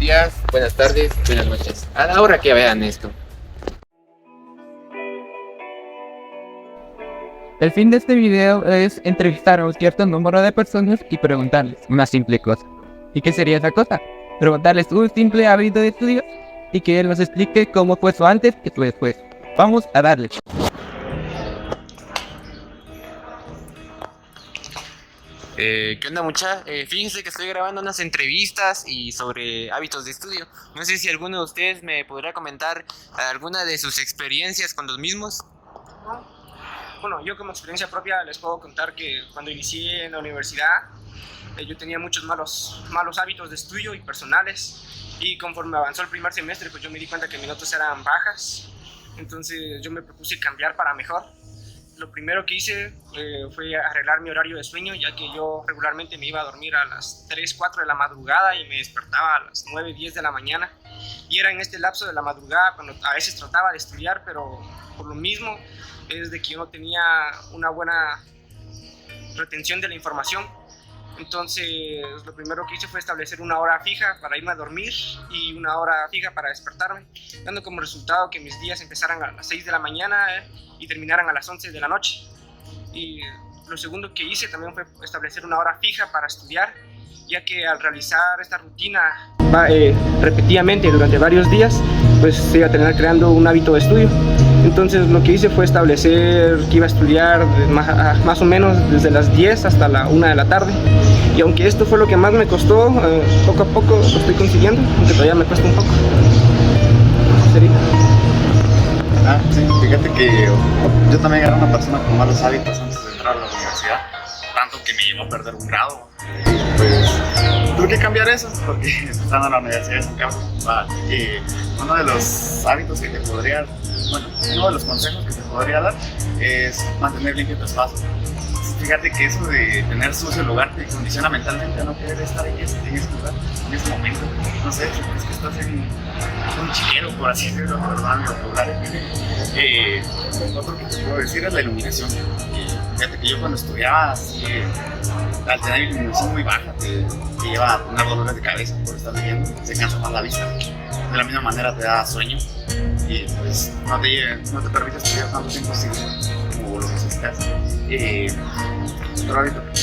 días, buenas tardes, buenas noches. A la hora que vean esto. El fin de este video es entrevistar a un cierto número de personas y preguntarles una simple cosa. ¿Y qué sería esa cosa? Preguntarles un simple hábito de estudio y que él nos explique cómo fue su antes y su después. Vamos a darle. ¿Qué onda, mucha? Fíjense que estoy grabando unas entrevistas y sobre hábitos de estudio. No sé si alguno de ustedes me podrá comentar alguna de sus experiencias con los mismos. Bueno, yo como experiencia propia les puedo contar que cuando inicié en la universidad yo tenía muchos malos hábitos de estudio y personales, y conforme avanzó el primer semestre pues yo me di cuenta que mis notas eran bajas. Entonces yo me propuse cambiar para mejor. Lo primero que hice fue arreglar mi horario de sueño, ya que yo regularmente me iba a dormir a las 3, 4 de la madrugada y me despertaba a las 9, 10 de la mañana. Y era en este lapso de la madrugada cuando a veces trataba de estudiar, pero por lo mismo es de que yo no tenía una buena retención de la información. Entonces lo primero que hice fue establecer una hora fija para irme a dormir y una hora fija para despertarme, dando como resultado que mis días empezaran a las 6 de la mañana y terminaran a las 11 de la noche. Y lo segundo que hice también fue establecer una hora fija para estudiar, ya que al realizar esta rutina repetidamente durante varios días, pues se iba a tener creando un hábito de estudio. Entonces lo que hice fue establecer que iba a estudiar más o menos desde las 10 hasta la 1 de la tarde. Y aunque esto fue lo que más me costó, poco a poco lo estoy consiguiendo, aunque todavía me cuesta un poco. ¿Sería? Sí, fíjate que yo también era una persona con malos hábitos antes de entrar a la universidad, tanto que me llevó a perder un grado. Pues tuve que cambiar eso, porque estando en la universidad es un cambio. Uno de los hábitos que te podría, uno de los consejos que te podría dar es mantener limpio tu espacio. Fíjate que eso de tener sucio el lugar te condiciona mentalmente a no querer estar en ese lugar, en ese momento. No sé, es que estás en un chiquero, por así decirlo, perdón mi vocabulario. Otro que te puedo decir es la iluminación. Fíjate que yo cuando estudiaba, así, al tener iluminación muy baja, te lleva a tener dolores de cabeza por estar leyendo, se cansa más la vista. De la misma manera te da sueño y pues no te permite estudiar tanto tiempo como lo necesitas. Otro hábito que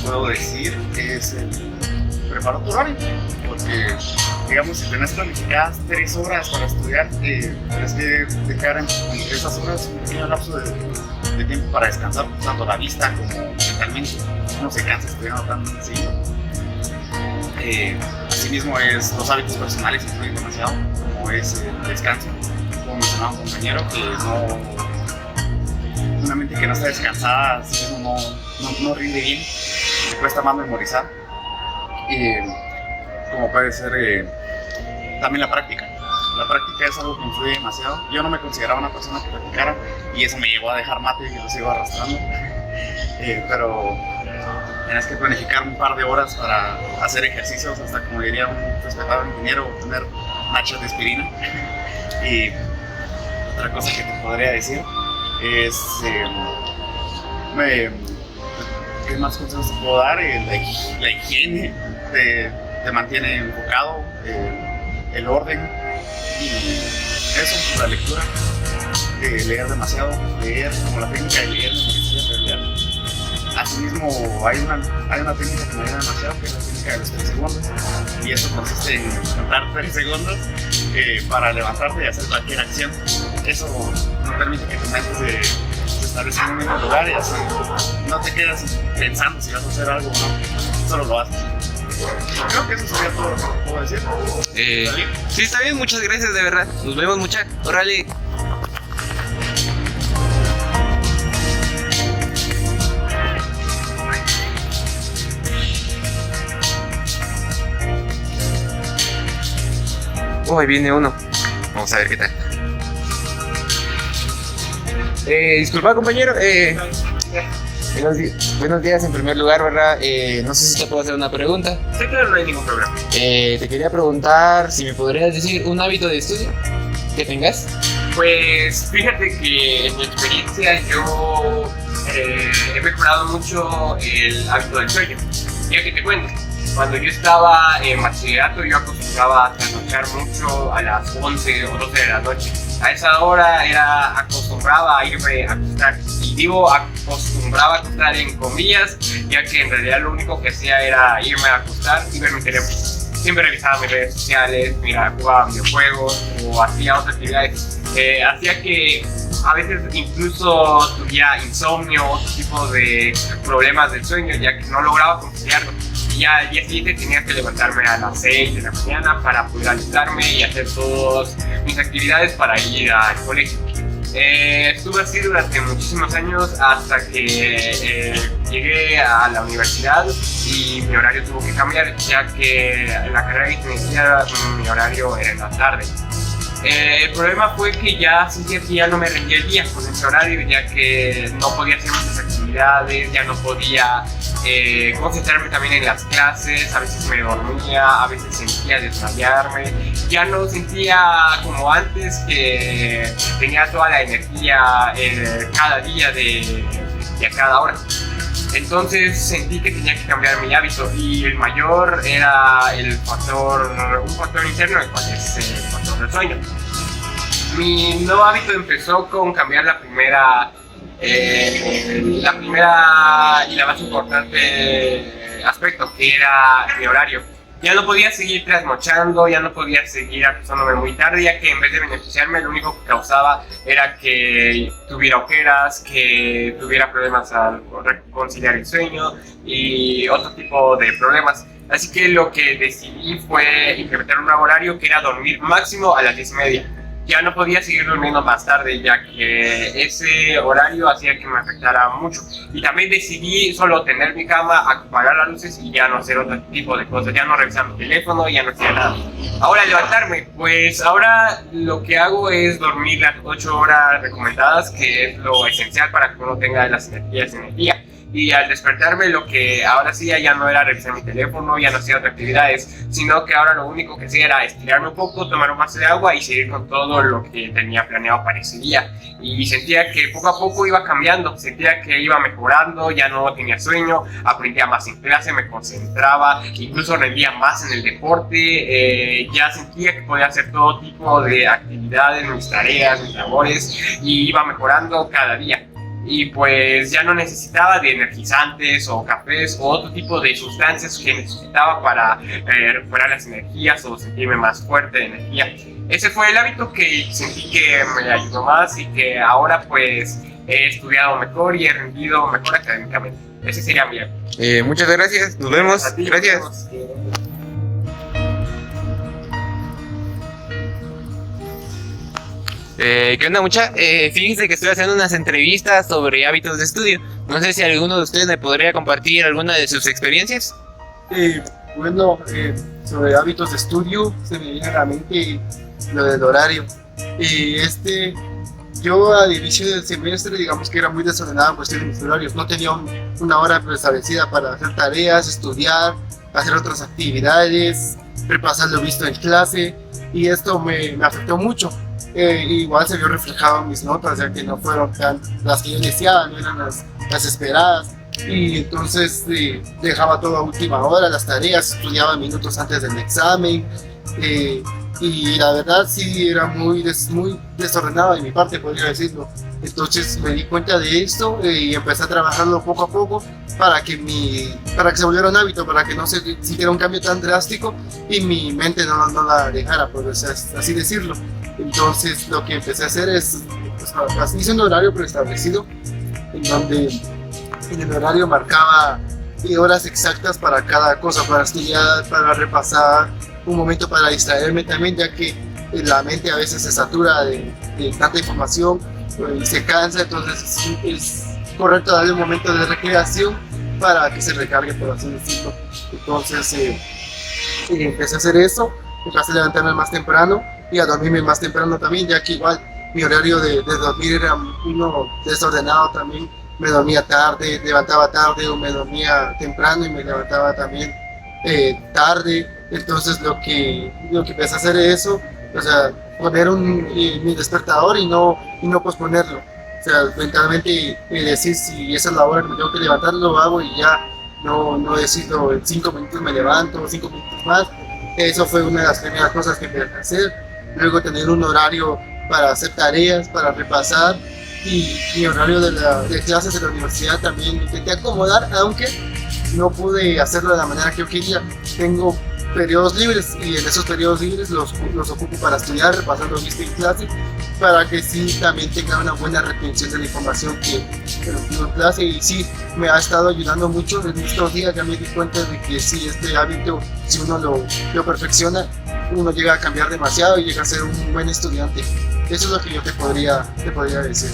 puedo decir es el preparar tu horario, porque digamos si tenés planificadas 3 horas para estudiar, tienes que dejar en esas horas un pequeño lapso de tiempo para descansar, tanto la vista como mentalmente. No se cansa estudiando tan seguido. Asimismo los hábitos personales influyen demasiado, como es el descanso. Como mencionaba un compañero, que una mente que no está descansada no rinde bien, le cuesta más memorizar. Como puede ser también la práctica. La práctica es algo que influye demasiado. Yo no me consideraba una persona que practicara y eso me llevó a dejar mate y lo sigo arrastrando. Pero tienes que planificar un par de horas para hacer ejercicios, hasta como diría un respetado ingeniero, tener nachos de aspirina. Y otra cosa que te podría decir es ¿qué más consejos te puedo dar? La higiene te mantiene enfocado, el orden y eso, la lectura, leer demasiado, leer como la técnica de leer, leer. Asimismo hay una técnica que me ayuda demasiado, que es la técnica de los 3 segundos, y eso consiste en contar 3 segundos para levantarte y hacer cualquier acción. Eso no permite que tu mente se establezca en un mismo lugar y así no te quedas pensando si vas a hacer algo o no, solo lo haces. Creo que eso sería todo lo que puedo decir. Sí, está bien, muchas gracias, de verdad. Nos vemos, mucha. Órale. Oh, ahí viene uno. Vamos a ver qué tal. Disculpa, compañero. Buenos días en primer lugar, ¿verdad? No sé si te puedo hacer una pregunta. Sí, claro, no hay ningún problema. Te quería preguntar si me podrías decir un hábito de estudio que tengas. Pues fíjate que en mi experiencia yo he mejorado mucho el hábito del sueño. Ya que te cuento, cuando yo estaba en bachillerato yo acostumbraba a trasnochar mucho a las 11 o 12 de la noche. A esa hora acostumbraba a irme a acostar. Y digo acostumbraba a acostar en comillas, ya que en realidad lo único que hacía era irme a acostar y ver mi teléfono. Siempre revisaba mis redes sociales, jugaba videojuegos o hacía otras actividades. Hacía que a veces incluso tuviera insomnio o otro tipo de problemas del sueño, ya que no lograba conciliarlo. Y ya al día siguiente tenía que levantarme a las 6 de la mañana para poder alistarme y hacer todas mis actividades para ir al colegio. Estuve así durante muchísimos años hasta que llegué a la universidad y mi horario tuvo que cambiar, ya que en la carrera de ingeniería mi horario era en la tarde. El problema fue que ya sentía que ya no me rendía el día con ese horario, ya que no podía hacer muchas actividades, ya no podía concentrarme también en las clases, a veces me dormía, a veces sentía desmayarme, ya no sentía como antes que tenía toda la energía cada día de a cada hora. Entonces sentí que tenía que cambiar mi hábito y el mayor era un factor interno, el cual es el factor del sueño. Mi nuevo hábito empezó con cambiar la primera y la más importante aspecto, que era mi horario. Ya no podía seguir trasnochando, ya no podía seguir acostándome muy tarde, ya que en vez de beneficiarme, lo único que causaba era que tuviera ojeras, que tuviera problemas al conciliar el sueño y otro tipo de problemas. Así que lo que decidí fue implementar un nuevo horario, que era dormir máximo a las 10:30. Ya no podía seguir durmiendo más tarde, ya que ese horario hacía que me afectara mucho. Y también decidí solo tener mi cama, apagar las luces y ya no hacer otro tipo de cosas. Ya no revisar mi teléfono, ya no hacía nada. Ahora levantarme, pues ahora lo que hago es dormir las 8 horas recomendadas, que es lo esencial para que uno tenga las energías en el día. Y al despertarme, lo que ahora hacía ya no era revisar mi teléfono, ya no hacía otras actividades, sino que ahora lo único que hacía era estirarme un poco, tomar un vaso de agua y seguir con todo lo que tenía planeado para ese día. Y sentía que poco a poco iba cambiando, sentía que iba mejorando, ya no tenía sueño, aprendía más en clase, me concentraba, incluso rendía más en el deporte, ya sentía que podía hacer todo tipo de actividades, mis tareas, mis labores, y iba mejorando cada día. Y pues ya no necesitaba de energizantes o cafés o otro tipo de sustancias que necesitaba para recuperar las energías o sentirme más fuerte de energía. Ese fue el hábito que sentí que me ayudó más y que ahora pues he estudiado mejor y he rendido mejor académicamente. Ese sería mi hábito. Muchas gracias, nos vemos. A ti, Gracias. nos vemos. ¿Qué onda, mucha? Fíjense que estoy haciendo unas entrevistas sobre hábitos de estudio. No sé si alguno de ustedes me podría compartir alguna de sus experiencias. Bueno, sobre hábitos de estudio se me viene a la mente lo del horario. Yo al inicio del semestre, digamos que era muy desordenado en cuestión de mis horarios. No tenía una hora preestablecida para hacer tareas, estudiar, hacer otras actividades, repasar lo visto en clase, y esto me afectó mucho. Igual se vio reflejado en mis notas, ya que no fueron las que yo deseaba, no eran las esperadas. Y entonces dejaba todo a última hora, las tareas, estudiaba minutos antes del examen. Y la verdad sí era muy desordenado de mi parte, podría decirlo. Entonces me di cuenta de esto y empecé a trabajarlo poco a poco para que se volviera un hábito, para que no se sintiera un cambio tan drástico y mi mente no la dejara, por así decirlo. Entonces lo que empecé a hacer es, hice un horario preestablecido, en donde en el horario marcaba horas exactas para cada cosa, para estudiar, para repasar, un momento para distraerme también, ya que la mente a veces se satura de tanta información y se cansa. Entonces es correcto darle un momento de recreación para que se recargue, por así decirlo. Entonces empecé a hacer eso, empecé a levantarme más temprano y a dormirme más temprano también, ya que igual mi horario de dormir era uno desordenado también. Me dormía tarde, levantaba tarde, o me dormía temprano y me levantaba también tarde. Entonces lo que empecé a hacer es eso, o sea, poner mi despertador y no posponerlo. O sea, mentalmente decir si esa es la hora que me tengo que levantar, lo hago y ya no decirlo en 5 minutos me levanto, 5 minutos más. Eso fue una de las primeras cosas que me dejé hacer. Luego tener un horario para hacer tareas, para repasar, y mi horario de clases de la universidad también intenté acomodar, aunque no pude hacerlo de la manera que yo quería. Tengo periodos libres y en esos periodos libres los ocupo para estudiar, repasar lo visto en clase, para que sí también tenga una buena retención de la información que recibo en clase. Y sí, me ha estado ayudando mucho en estos días. Ya me di cuenta de que sí, este hábito, si uno lo perfecciona, uno llega a cambiar demasiado y llega a ser un buen estudiante. Eso es lo que yo te podría decir.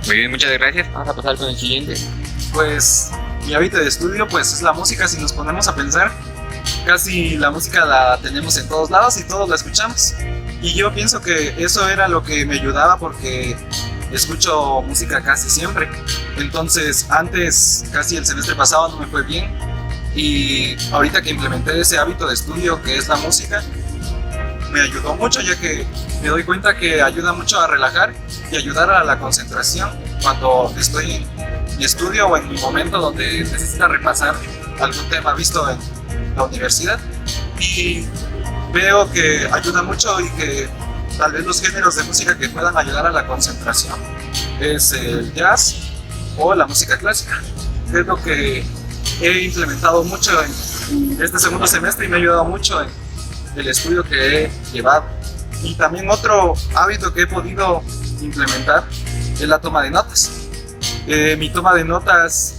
Muy bien, muchas gracias. Vamos a pasar con el siguiente. Pues mi hábito de estudio pues es la música. Si nos ponemos a pensar, casi la música la tenemos en todos lados y todos la escuchamos. Y yo pienso que eso era lo que me ayudaba, porque escucho música casi siempre. Entonces antes, casi el semestre pasado, no me fue bien, y ahorita que implementé ese hábito de estudio que es la música, me ayudó mucho, ya que me doy cuenta que ayuda mucho a relajar y ayudar a la concentración cuando estoy en mi estudio o en mi momento donde necesita repasar algún tema visto en la universidad. Y veo que ayuda mucho, y que tal vez los géneros de música que puedan ayudar a la concentración es el jazz o la música clásica. Es lo que he implementado mucho en este segundo semestre y me ha ayudado mucho en el estudio que he llevado. Y también otro hábito que he podido implementar es la toma de notas. Mi toma de notas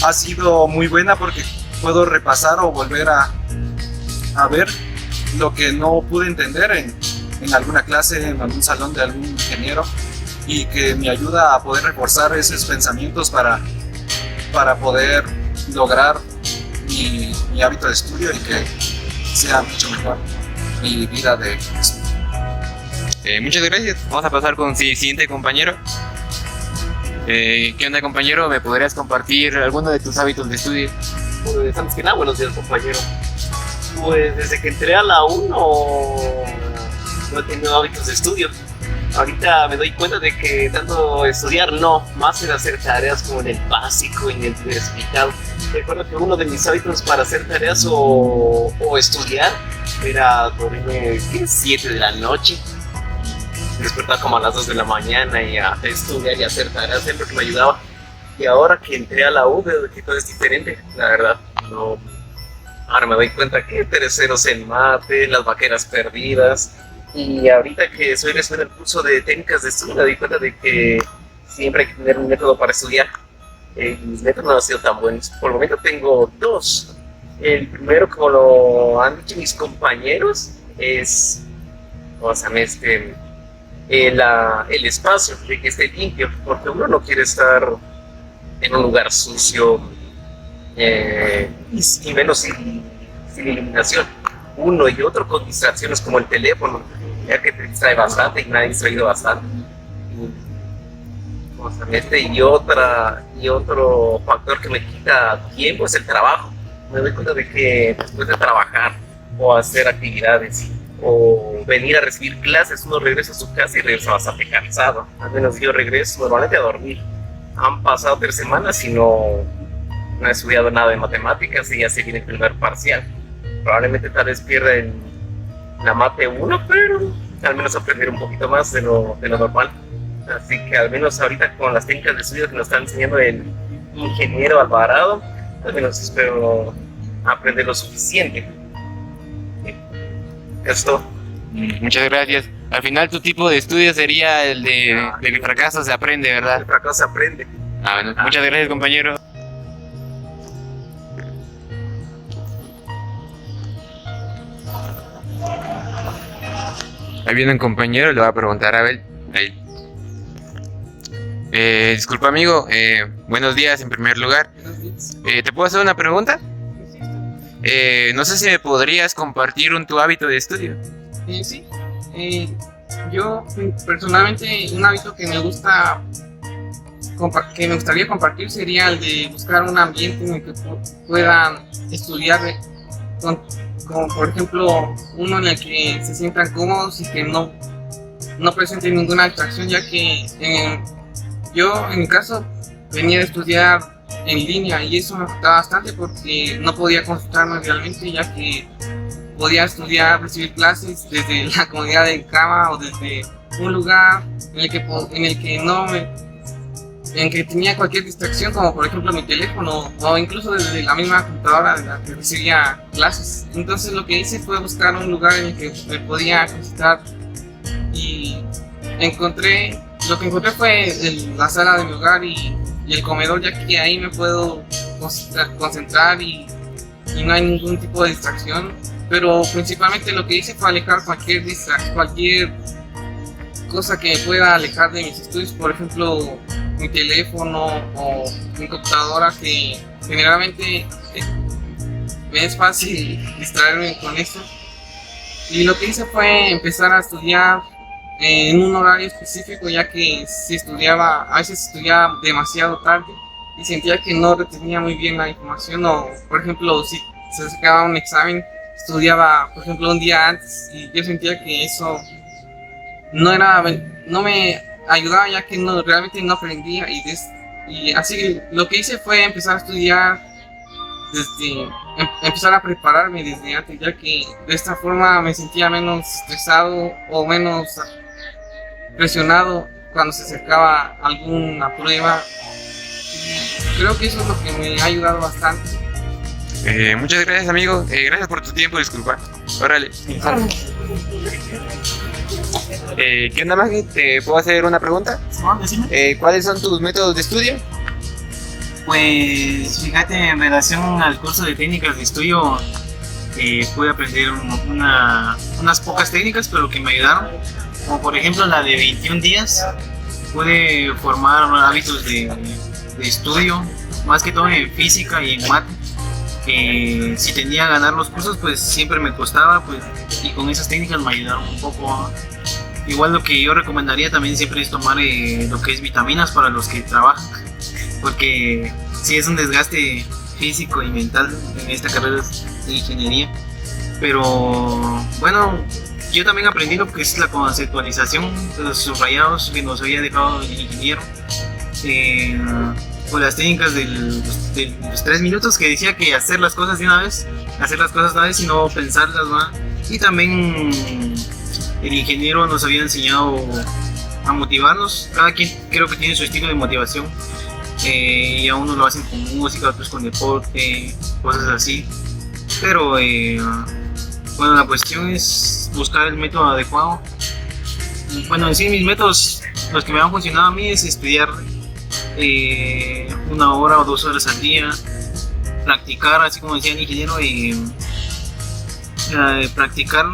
ha sido muy buena porque puedo repasar o volver a ver lo que no pude entender en alguna clase, en algún salón de algún ingeniero, y que me ayuda a poder reforzar esos pensamientos para poder lograr mi hábito de estudio y que sea mucho mejor mi vida de estudio. Muchas gracias. Vamos a pasar con el siguiente compañero. ¿Qué onda, compañero? ¿Me podrías compartir alguno de tus hábitos de estudio? Pues antes que nada, buenos días, compañero. Pues desde que entré a la U no he tenido hábitos de estudio. Ahorita me doy cuenta de que tanto estudiar no, más era hacer tareas como en el básico, en el diversificado. Recuerdo que uno de mis hábitos para hacer tareas o estudiar era dormirme 7 de la noche, despertar como a las 2 de la mañana y a estudiar y hacer tareas, siempre que me ayudaba. Y ahora que entré a la U veo que todo es diferente, la verdad. No. Ahora me doy cuenta que terceros en mate, las vaqueras perdidas. Y ahorita que soy el curso de técnicas de estudio, me doy cuenta de que siempre hay que tener un método para estudiar. Mis métodos no han sido tan buenos. Por el momento tengo 2. El primero, como lo han dicho mis compañeros, es el espacio, de que esté limpio, porque uno no quiere estar en un lugar sucio y menos sin iluminación. Uno y otro con distracciones como el teléfono, ya que te distrae bastante y me ha distraído bastante. Y otro factor que me quita tiempo es el trabajo. Me doy cuenta de que después de trabajar o hacer actividades o venir a recibir clases, uno regresa a su casa y regresa bastante cansado. Al menos yo regreso normalmente a dormir. Han pasado 3 semanas y no he estudiado nada de matemáticas y ya se viene el primer parcial. Probablemente tal vez pierda en la mate 1, pero al menos aprender un poquito más de lo normal. Así que al menos ahorita con las técnicas de estudio que nos está enseñando el ingeniero Alvarado, al menos espero aprender lo suficiente. Esto. Muchas gracias. Al final tu tipo de estudio sería el del fracaso se aprende, ¿verdad? El fracaso se aprende. Bueno, muchas gracias, compañero. Ahí viene un compañero, le voy a preguntar a ver. Ahí. Disculpa, amigo. Buenos días en primer lugar. ¿Te puedo hacer una pregunta? No sé si me podrías compartir tu hábito de estudio. Sí. Yo personalmente un hábito que me gustaría compartir sería el de buscar un ambiente en el que puedan estudiar, como por ejemplo uno en el que se sientan cómodos y que no no presente ninguna distracción, ya que yo en mi caso venía a estudiar en línea y eso me afectaba bastante porque no podía concentrarme realmente, ya que podía estudiar, recibir clases desde la comodidad de cama o desde un lugar en que tenía cualquier distracción, como por ejemplo mi teléfono o incluso desde la misma computadora de la que recibía clases. Entonces lo que hice fue buscar un lugar en el que me podía concentrar y lo que encontré fue la sala de mi hogar y el comedor, ya que ahí me puedo concentrar y no hay ningún tipo de distracción. Pero principalmente lo que hice fue alejar cualquier cosa que me pueda alejar de mis estudios, por ejemplo mi teléfono o mi computadora, que generalmente me es fácil distraerme con eso. Y lo que hice fue empezar a estudiar en un horario específico, ya que a veces estudiaba demasiado tarde y sentía que no retenía muy bien la información, o por ejemplo si se acercaba un examen estudiaba por ejemplo un día antes y yo sentía que eso no me ayudaba, ya que realmente no aprendía y así lo que hice fue empezar a estudiar empezar a prepararme desde antes, ya que de esta forma me sentía menos estresado o menos presionado cuando se acercaba alguna prueba. Y creo que eso es lo que me ha ayudado bastante. Muchas gracias, amigo. Gracias por tu tiempo, disculpa. Órale. ¿Qué onda, Maggie? ¿Te puedo hacer una pregunta? ¿Cuáles son tus métodos de estudio? Pues fíjate, en relación al curso de técnicas de estudio, pude aprender unas pocas técnicas, pero que me ayudaron. Como por ejemplo la de 21 días, pude formar hábitos de estudio, más que todo en física y en mate. Que si tenía que ganar los cursos, pues siempre me costaba, pues, y con esas técnicas me ayudaron un poco. Igual lo que yo recomendaría también siempre es tomar lo que es vitaminas para los que trabajan, porque sí es un desgaste físico y mental en esta carrera de ingeniería. Pero bueno, yo también aprendí lo que es la conceptualización de los subrayados que nos había dejado el ingeniero. Por las técnicas de los 3 minutos, que decía que hacer las cosas una vez y no pensarlas, ¿no? Y también el ingeniero nos había enseñado a motivarnos. Cada quien creo que tiene su estilo de motivación, y a unos lo hacen con música, a otros con deporte, cosas así. Pero bueno, la cuestión es buscar el método adecuado. Bueno, en sí mis métodos, los que me han funcionado a mí, es estudiar 1 hora o 2 horas al día, practicar, así como decía el ingeniero, practicar,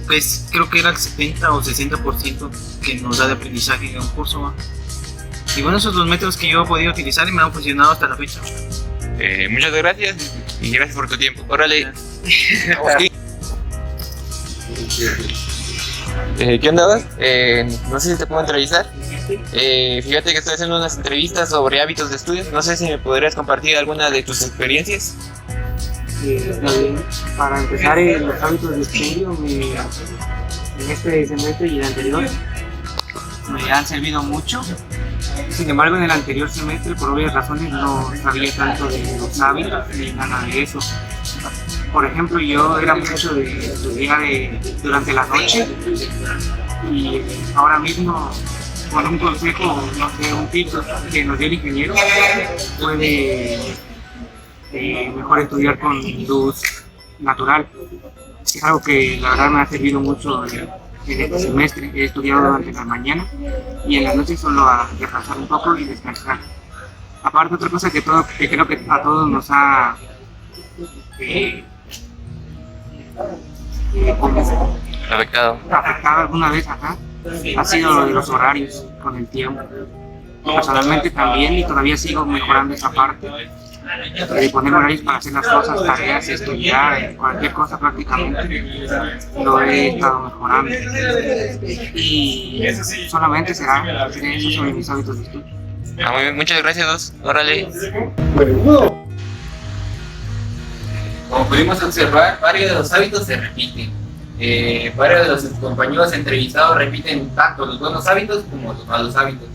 pues creo que era el 70 o 60% que nos da de aprendizaje en un curso, ¿no? Y bueno, esos son los métodos que yo he podido utilizar y me han funcionado hasta la fecha. Muchas gracias y gracias por tu tiempo. Órale. ¿Qué onda, vos? No sé si te puedo entrevistar. Fíjate que estoy haciendo unas entrevistas sobre hábitos de estudio. No sé si me podrías compartir alguna de tus experiencias. Para empezar, los hábitos de estudio en este semestre y el anterior me han servido mucho. Sin embargo, en el anterior semestre, por obvias razones, no sabía tanto de los hábitos ni nada de eso. Por ejemplo, yo era mucho de estudiar durante la noche, y ahora mismo, con un consejo, no sé, un tip que nos dio el ingeniero, puede mejor estudiar con luz natural. Es algo que la verdad me ha servido mucho en este semestre. He estudiado durante la mañana y en la noche solo a descansar un poco y descansar. Aparte, otra cosa que creo que a todos nos ha afectado alguna vez acá, ha sido lo de los horarios con el tiempo. Personalmente también, y todavía sigo mejorando esa parte de poner horarios para hacer las cosas, tareas, estudiar, cualquier cosa prácticamente. Lo he estado mejorando y solamente será eso sobre mis hábitos de estudio. Muy bien, muchas gracias, dos. Órale. Como pudimos observar, varios de los hábitos se repiten. varios de los compañeros entrevistados repiten tanto los buenos hábitos como los malos hábitos.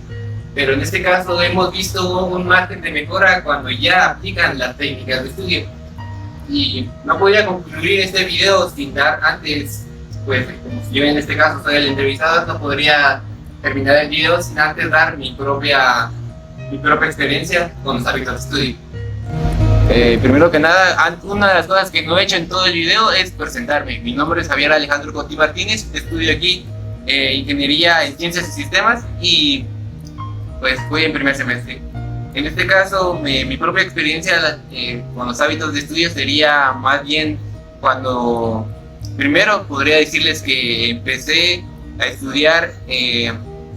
Pero en este caso hemos visto un margen de mejora cuando ya aplican las técnicas de estudio. Y no podría concluir este video sin dar antes, pues como yo en este caso soy el entrevistado, no podría terminar el video sin antes dar mi propia experiencia con los hábitos de estudio. Primero que nada, una de las cosas que no he hecho en todo el video es presentarme. Mi nombre es Javier Alejandro Coti Martínez, estudio aquí Ingeniería en Ciencias y Sistemas y pues voy en primer semestre. En este caso, mi propia experiencia con los hábitos de estudio sería más bien cuando, primero podría decirles que empecé a estudiar,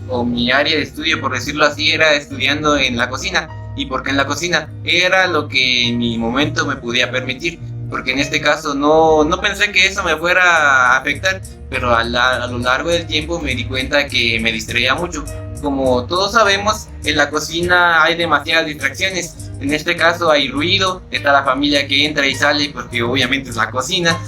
o mi área de estudio, por decirlo así, era estudiando en la cocina. ¿Y por qué en la cocina? Era lo que en mi momento me podía permitir, porque en este caso no pensé que eso me fuera a afectar, pero a lo largo del tiempo me di cuenta que me distraía mucho. Como todos sabemos, en la cocina hay demasiadas distracciones. En este caso hay ruido, está la familia que entra y sale porque obviamente es la cocina,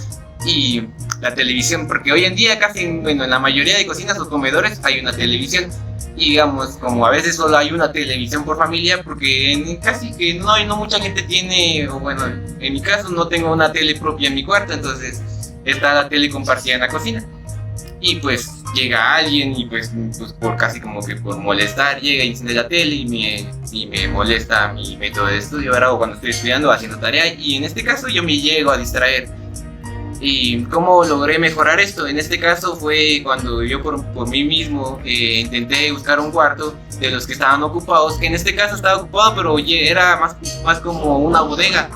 y la televisión, porque hoy en día casi, bueno, en la mayoría de cocinas o comedores hay una televisión. Y digamos, como a veces solo hay una televisión por familia, porque casi que no mucha gente tiene, o bueno, en mi caso no tengo una tele propia en mi cuarto, entonces está la tele compartida en la cocina. Y pues llega alguien y pues por casi como que por molestar llega y enciende la tele y me molesta mi método de estudio, ahora, o cuando estoy estudiando haciendo tarea, y en este caso yo me llego a distraer. ¿Y cómo logré mejorar esto? En este caso fue cuando yo por mí mismo intenté buscar un cuarto de los que estaban ocupados, que en este caso estaba ocupado, pero era más como una bodega.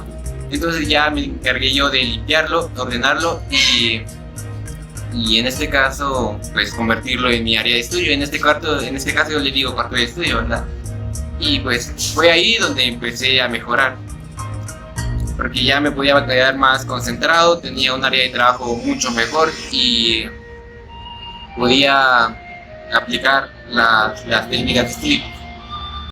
Entonces ya me encargué yo de limpiarlo, ordenarlo y en este caso pues convertirlo en mi área de estudio. En este caso yo le digo cuarto de estudio, ¿verdad? Y pues fue ahí donde empecé a mejorar, porque ya me podía quedar más concentrado, tenía un área de trabajo mucho mejor y podía aplicar las técnicas de estudio.